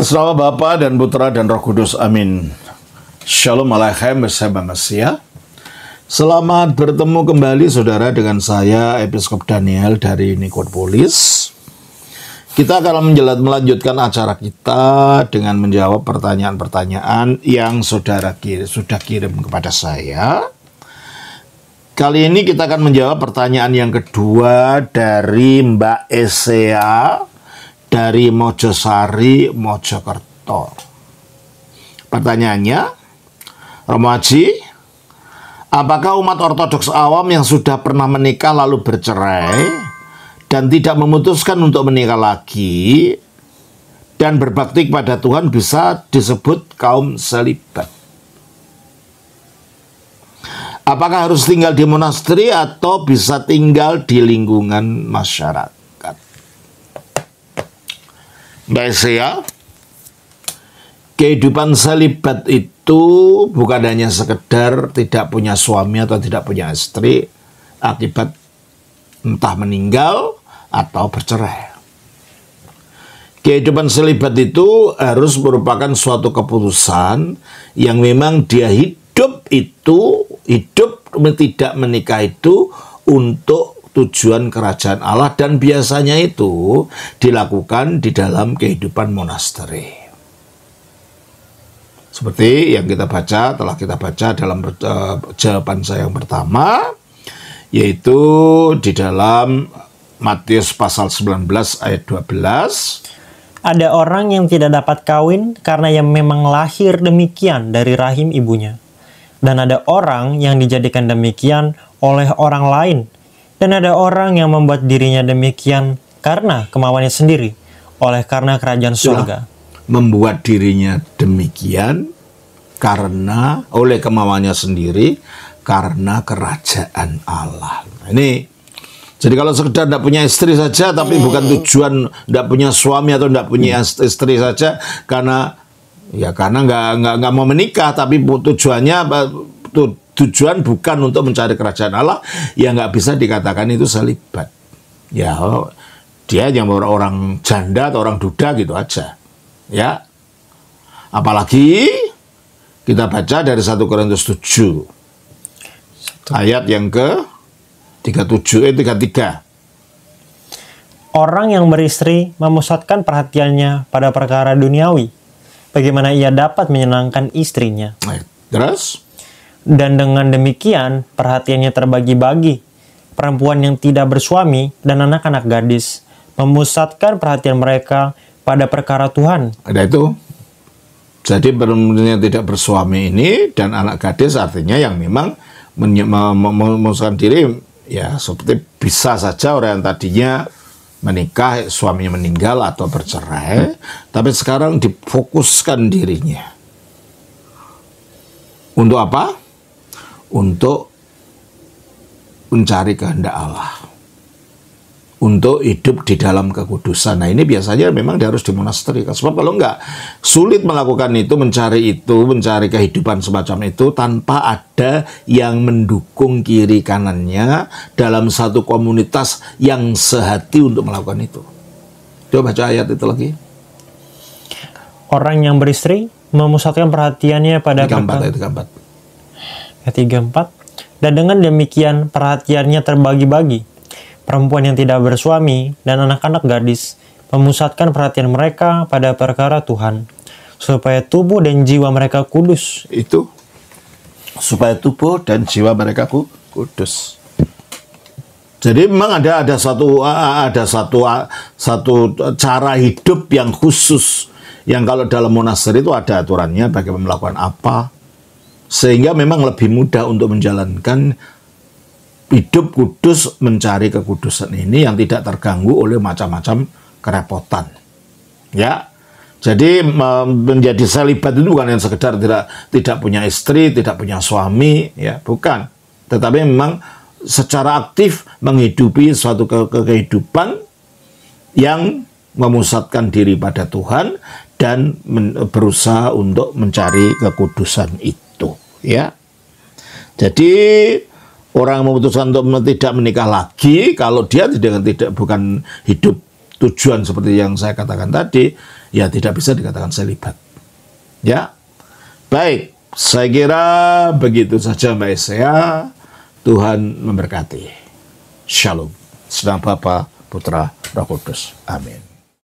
Atas nama Bapa dan Putra dan Roh Kudus, amin. Shalom Aleichem bersama Mesia. Selamat bertemu kembali saudara dengan saya Episkop Daniel dari Nikopolis. Kita akan melanjutkan acara kita dengan menjawab pertanyaan-pertanyaan yang saudara sudah kirim kepada saya. Kali ini kita akan menjawab pertanyaan yang kedua dari Mbak Esea dari Mojosari, Mojokerto. Pertanyaannya, Romo Haji, apakah umat Ortodoks awam yang sudah pernah menikah lalu bercerai dan tidak memutuskan untuk menikah lagi dan berbakti kepada Tuhan bisa disebut kaum selibat? Apakah harus tinggal di monasteri atau bisa tinggal di lingkungan masyarakat? Mbak Esea, kehidupan selibat itu bukan hanya sekedar tidak punya suami atau tidak punya istri akibat entah meninggal atau bercerai. Kehidupan selibat itu harus merupakan suatu keputusan yang memang dia hidup tidak menikah itu untuk tujuan kerajaan Allah, dan biasanya itu dilakukan di dalam kehidupan monasteri. Seperti yang telah kita baca dalam jawaban saya yang pertama, yaitu di dalam Matius pasal 19 ayat 12. Ada orang yang tidak dapat kawin karena yang memang lahir demikian dari rahim ibunya. Dan ada orang yang dijadikan demikian oleh orang lain. Dan ada orang yang membuat dirinya demikian karena kemauannya sendiri, karena kerajaan surga. Membuat dirinya demikian oleh kemauannya sendiri, karena kerajaan Allah. Ini, jadi kalau sekedar tidak punya istri saja, tapi bukan tujuan tidak punya suami atau tidak punya istri saja, karena nggak mau menikah, tapi tujuannya tujuan bukan untuk mencari kerajaan Allah, ya nggak bisa dikatakan itu selibat. Ya, dia yang orang janda atau orang duda gitu aja. Ya. Apalagi kita baca dari 1 Korintus 7 ayat yang ke 33. Orang yang beristri memusatkan perhatiannya pada perkara duniawi. Bagaimana ia dapat menyenangkan istrinya? Terus? Dan dengan demikian perhatiannya terbagi-bagi. Perempuan yang tidak bersuami dan anak-anak gadis memusatkan perhatian mereka pada perkara Tuhan. Ada itu. Jadi perempuan yang tidak bersuami ini dan anak gadis artinya yang memang memusatkan diri, ya seperti bisa saja orang yang tadinya menikah, suaminya meninggal atau bercerai, tapi sekarang difokuskan dirinya. Untuk apa? Untuk mencari kehendak Allah, untuk hidup di dalam kekudusan. Nah, ini biasanya memang dia harus di monasteri. Sebab kalau enggak, sulit melakukan itu, mencari kehidupan semacam itu tanpa ada yang mendukung kiri kanannya dalam satu komunitas yang sehati untuk melakukan itu. Coba baca ayat itu lagi. Orang yang beristri memusatkan perhatiannya pada ayat 34. Dan dengan demikian perhatiannya terbagi-bagi. Perempuan yang tidak bersuami dan anak-anak gadis memusatkan perhatian mereka pada perkara Tuhan, supaya tubuh dan jiwa mereka kudus. Itu supaya tubuh dan jiwa mereka kudus. Jadi memang ada satu cara hidup yang khusus, yang kalau dalam monasteri itu ada aturannya bagaimana melakukan apa, sehingga memang lebih mudah untuk menjalankan hidup kudus, mencari kekudusan ini yang tidak terganggu oleh macam-macam kerepotan. Ya, jadi menjadi selibat itu bukan yang sekedar tidak punya istri, tidak punya suami, ya bukan. Tetapi memang secara aktif menghidupi suatu kehidupan yang memusatkan diri pada Tuhan dan berusaha untuk mencari kekudusan itu. Ya, jadi orang memutuskan untuk tidak menikah lagi kalau dia bukan hidup tujuan seperti yang saya katakan tadi, ya tidak bisa dikatakan selibat. Ya, baik, saya kira begitu saja Mbak Esea. Tuhan memberkati. Shalom. Sedang Bapa, Putra, Roh Kudus. Amin.